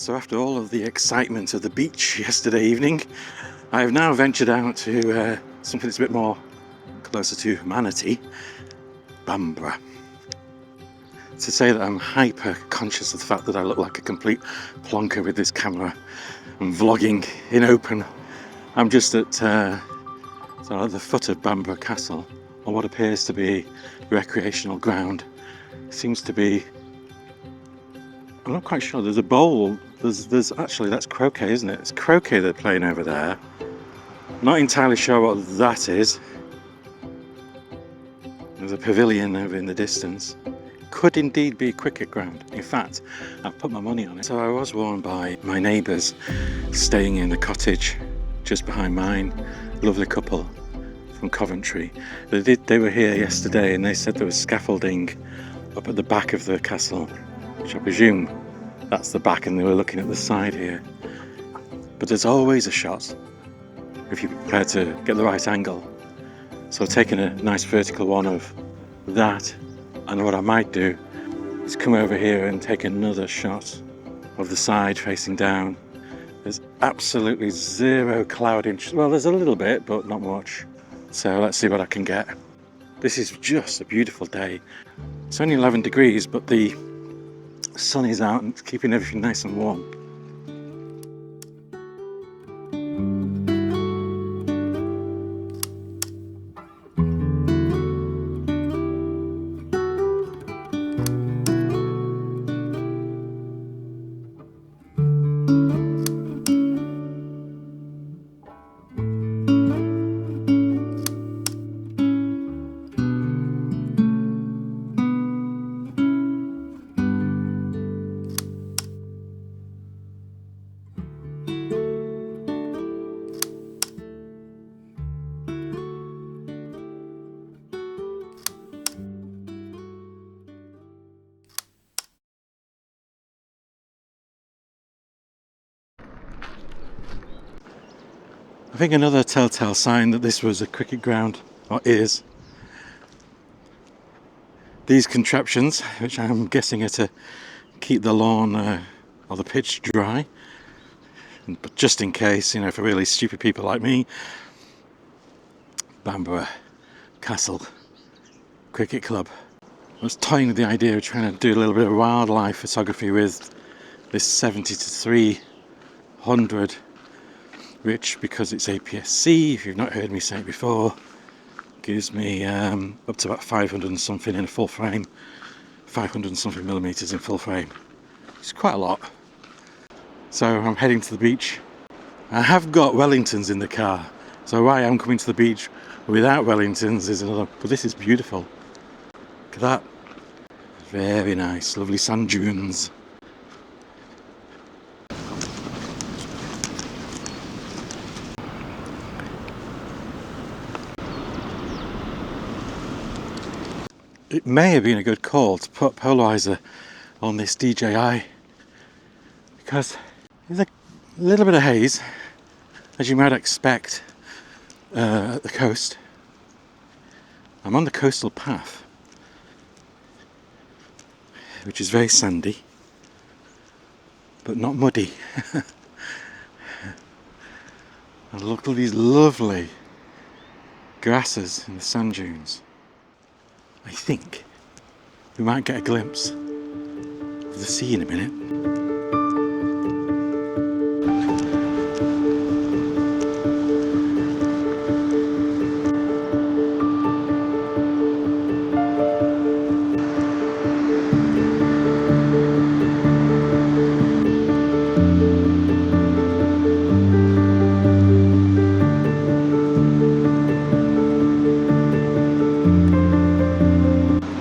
So after all of the excitement of the beach yesterday evening, I have now ventured out to something that's a bit more closer to humanity, Bamburgh. To say that I'm hyper conscious of the fact that I look like a complete plonker with this camera and vlogging in open. I'm just at the foot of Bamburgh Castle, on what appears to be recreational ground. Seems to be, I'm not quite sure, there's a bowl, there's actually, that's croquet, isn't it? It's croquet they're playing over there. Not entirely sure what that is. There's a pavilion over in the distance. Could indeed be cricket ground. In fact, I've put my money on it. So I was warned by my neighbours staying in the cottage just behind mine, lovely couple from Coventry. They were here yesterday and they said there was scaffolding up at the back of the castle, which I presume that's the back, and they were looking at the side here. But there's always a shot if you're prepared to get the right angle. So I've taken a nice vertical one of that, and what I might do is come over here and take another shot of the side facing down. There's absolutely zero cloud well, there's a little bit, but not much. So let's see what I can get. This is just a beautiful day. It's only 11 degrees, but the sun is out and it's keeping everything nice and warm. I think another telltale sign that this was a cricket ground, or is, these contraptions, which I'm guessing are to keep the lawn or the pitch dry, but just in case, you know, for really stupid people like me. Bamburgh Castle Cricket Club. I was toying with the idea of trying to do a little bit of wildlife photography with this 70 to 300, which, because it's APS-C, if you've not heard me say it before, gives me up to about 500 and something in a full frame, 500 and something millimeters in full frame. It's quite a lot. So I'm heading to the beach. I have got Wellingtons in the car, so why I'm coming to the beach without Wellingtons is another, but this is beautiful. Look at that. Very nice, lovely sand dunes. It may have been a good call to put polarizer on this DJI, because there's a little bit of haze, as you might expect at the coast. I'm on the coastal path, which is very sandy, but not muddy. And look at these lovely grasses in the sand dunes. I think we might get a glimpse of the sea in a minute.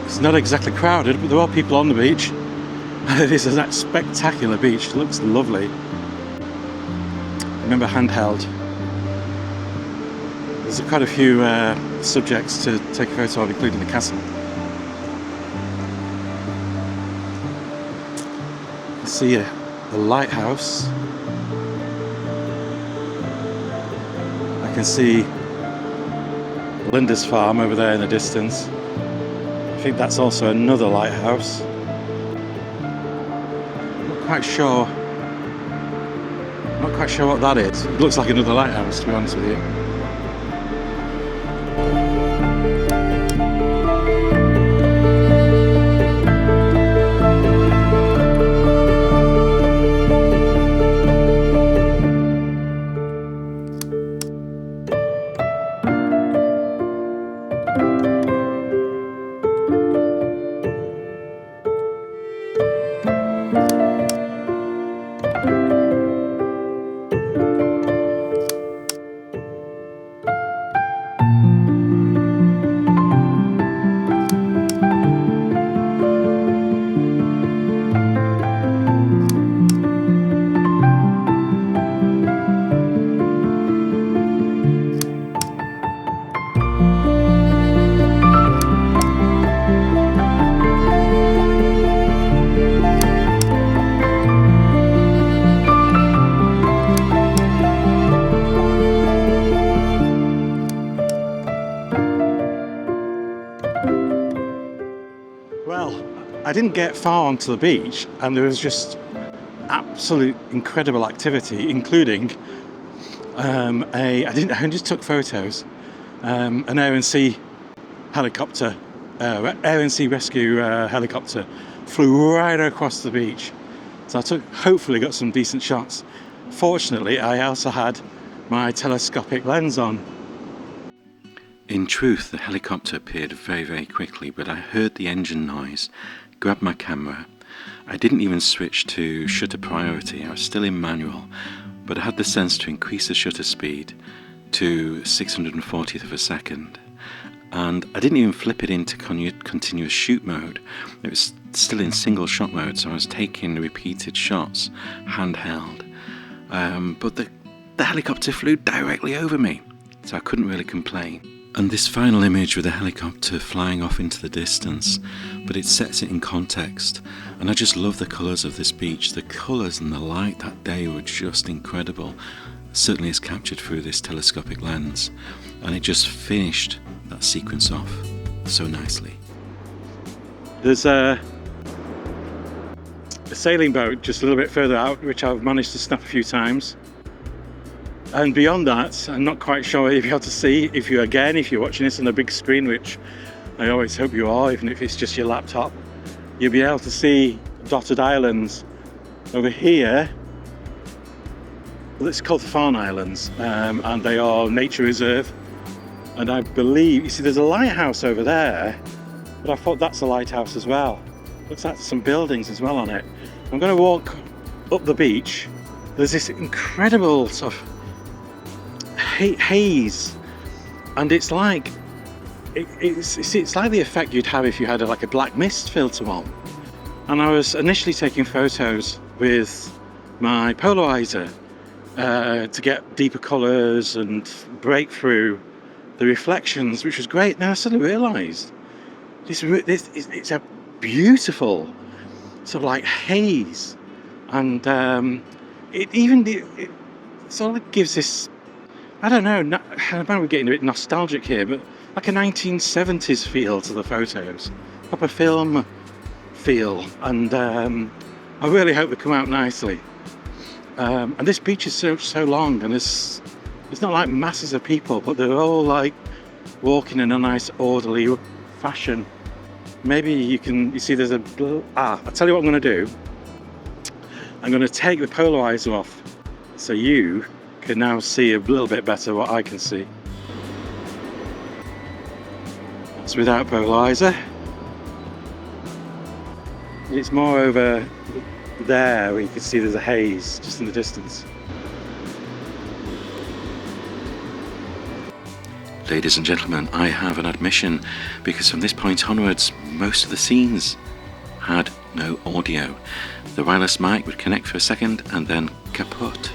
It's not exactly crowded, but there are people on the beach. It is a spectacular beach. It looks lovely. Remember, handheld. There's quite a few subjects to take a photo of, including the castle. You see a lighthouse. I can see Linda's farm over there in the distance. I think that's also another lighthouse. I'm not quite sure Not quite sure what that is. It looks like another lighthouse, to be honest with you. Well, I didn't get far onto the beach and there was just absolute incredible activity, including I just took photos, an Air and Sea helicopter, Air and Sea rescue helicopter flew right across the beach. So I hopefully got some decent shots. Fortunately, I also had my telescopic lens on. In truth, the helicopter appeared very, very quickly, but I heard the engine noise, grabbed my camera. I didn't even switch to shutter priority, I was still in manual, but I had the sense to increase the shutter speed to 640th of a second. And I didn't even flip it into continuous shoot mode. It was still in single shot mode, so I was taking repeated shots, handheld. But the helicopter flew directly over me, so I couldn't really complain. And this final image with the helicopter flying off into the distance, but it sets it in context. And I just love the colours of this beach. The colours and the light that day were just incredible. Certainly is captured through this telescopic lens. And it just finished that sequence off so nicely. There's a sailing boat just a little bit further out, which I've managed to snap a few times. And beyond that, I'm not quite sure if you're able to see, if you're watching this on a big screen, which I always hope you are, even if it's just your laptop, you'll be able to see dotted islands over here. Well, it's called the Farne Islands, and they are nature reserve. And I believe, you see there's a lighthouse over there, but I thought that's a lighthouse as well. Looks like some buildings as well on it. I'm going to walk up the beach. There's this incredible sort of haze, and it's like it's like the effect you'd have if you had like a black mist filter on. And I was initially taking photos with my polarizer to get deeper colours and break through the reflections, which was great. Now I suddenly realised it's a beautiful sort of like haze, and it sort of gives this, I don't know, I might be getting a bit nostalgic here, but like a 1970s feel to the photos, proper film feel, and I really hope they come out nicely. And this beach is so long, and it's not like masses of people, but they're all like walking in a nice orderly fashion. Maybe you see there's I'll tell you what I'm going to do. I'm going to take the polarizer off so you can now see a little bit better what I can see. That's without polarizer. It's more over there where you can see there's a haze just in the distance. Ladies and gentlemen, I have an admission, because from this point onwards, most of the scenes had no audio. The wireless mic would connect for a second and then kaput.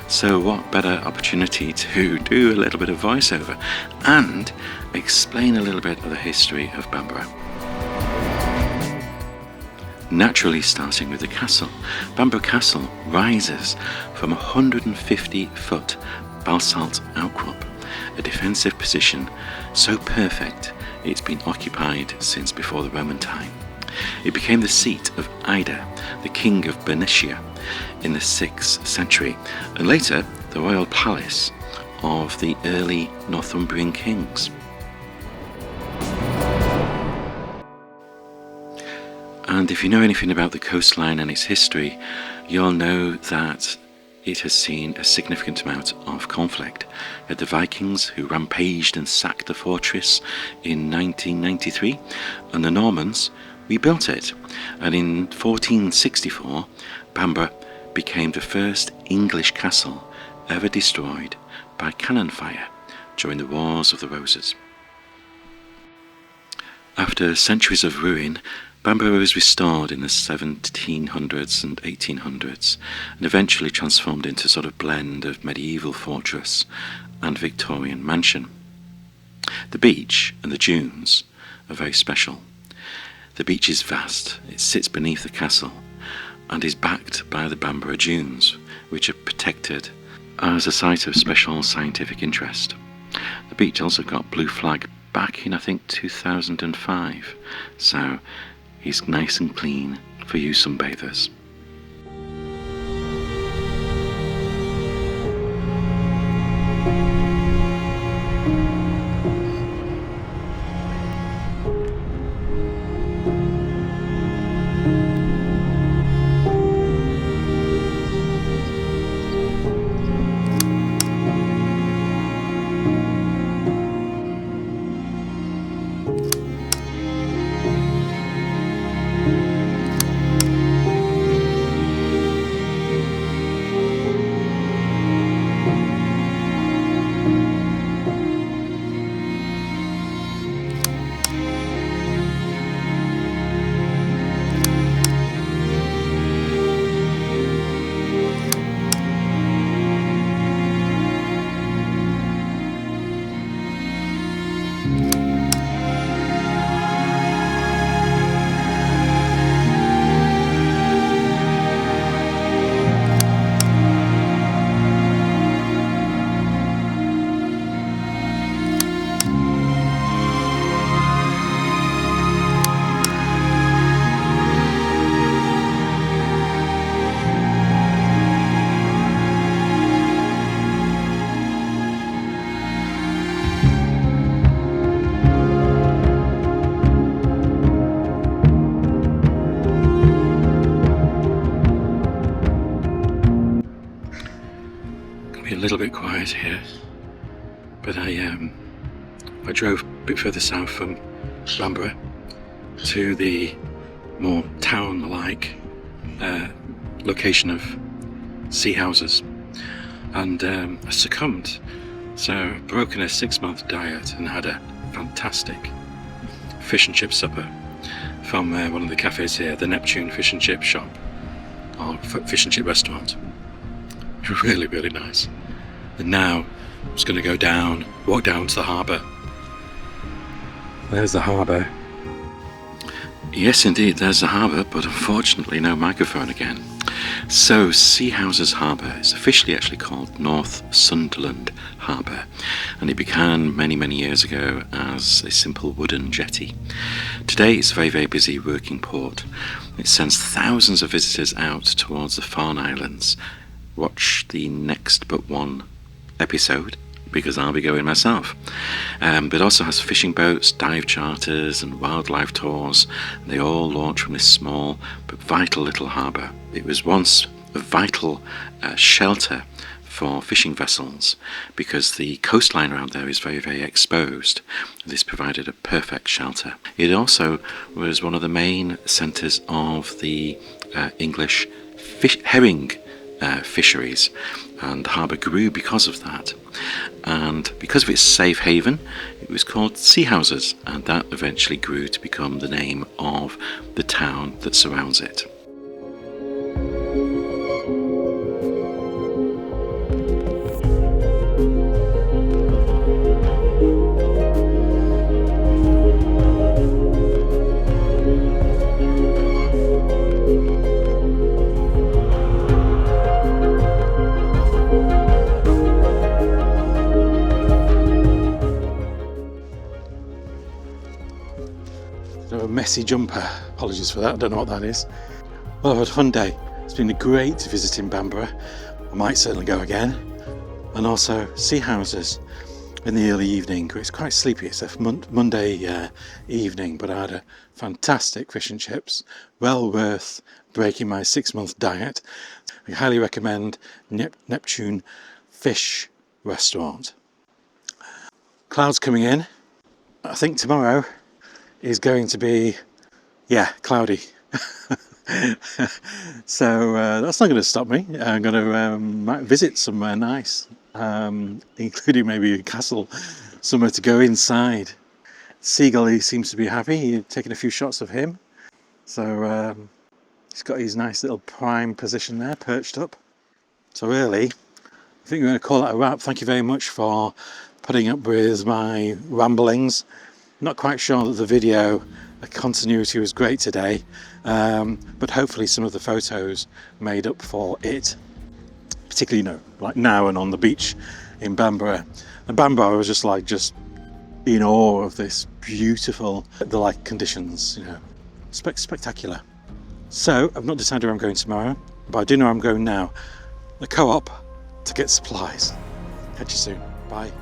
So what better opportunity to do a little bit of voiceover and explain a little bit of the history of Bamburgh. Naturally, starting with the castle. Bamburgh Castle rises from a 150-foot basalt outcrop, a defensive position so perfect it's been occupied since before the Roman time. It became the seat of Ida, the king of Bernicia, in the 6th century, and later the royal palace of the early Northumbrian kings. And if you know anything about the coastline and its history, you'll know that it has seen a significant amount of conflict. You had the Vikings who rampaged and sacked the fortress in 1993, and the Normans rebuilt it. And in 1464, Bamburgh became the first English castle ever destroyed by cannon fire during the Wars of the Roses. After centuries of ruin, Bamburgh was restored in the 1700s and 1800s and eventually transformed into a sort of blend of medieval fortress and Victorian mansion. The beach and the dunes are very special. The beach is vast, it sits beneath the castle and is backed by the Bamburgh Dunes, which are protected as a site of special scientific interest. The beach also got blue flag back in I think 2005, so it's nice and clean for you sunbathers. A little bit quiet here, but I drove a bit further south from Bamburgh to the more town-like location of sea houses, and I succumbed. So I've broken a 6-month diet and had a fantastic fish and chip supper from one of the cafes here, the Neptune Fish and Chip shop, or fish and chip restaurant. Really, really nice. And now I'm just going to walk down to the harbour. There's the harbour. Yes, indeed, there's the harbour, but unfortunately no microphone again. So, Sea Houses Harbour is officially actually called Northumbrian Harbour, and it began many, many years ago as a simple wooden jetty. Today it's a very, very busy working port. It sends thousands of visitors out towards the Farne Islands. Watch the next but one episode, because I'll be going myself. But it also has fishing boats, dive charters and wildlife tours. They all launch from this small but vital little harbour. It was once a vital shelter for fishing vessels because the coastline around there is very, very exposed. This provided a perfect shelter. It also was one of the main centres of the English herring fisheries, and the harbour grew because of that. And because of its safe haven, it was called Sea Houses, and that eventually grew to become the name of the town that surrounds it. messy jumper. Apologies for that, I don't know what that is. Well, I've had a fun day. It's been great visiting Bamburgh. I might certainly go again. And also sea houses in the early evening. It's quite sleepy. It's a Monday evening, but I had a fantastic fish and chips. Well worth breaking my 6-month diet. I highly recommend Neptune Fish Restaurant. Clouds coming in. I think tomorrow is going to be, cloudy. So that's not going to stop me. I'm going to might visit somewhere nice, including maybe a castle, somewhere to go inside. Seagull, he seems to be happy. He's taking a few shots of him. So he's got his nice little prime position there, perched up. So really, I think we're going to call that a wrap. Thank you very much for putting up with my ramblings. Not quite sure that the video continuity was great today, but hopefully some of the photos made up for it, particularly like now and on the beach in Bamburgh. And Bamburgh, I was just in awe of this beautiful, the conditions, spectacular. So I've not decided where I'm going tomorrow, but I do know I'm going now. The Co-op to get supplies. Catch you soon. Bye.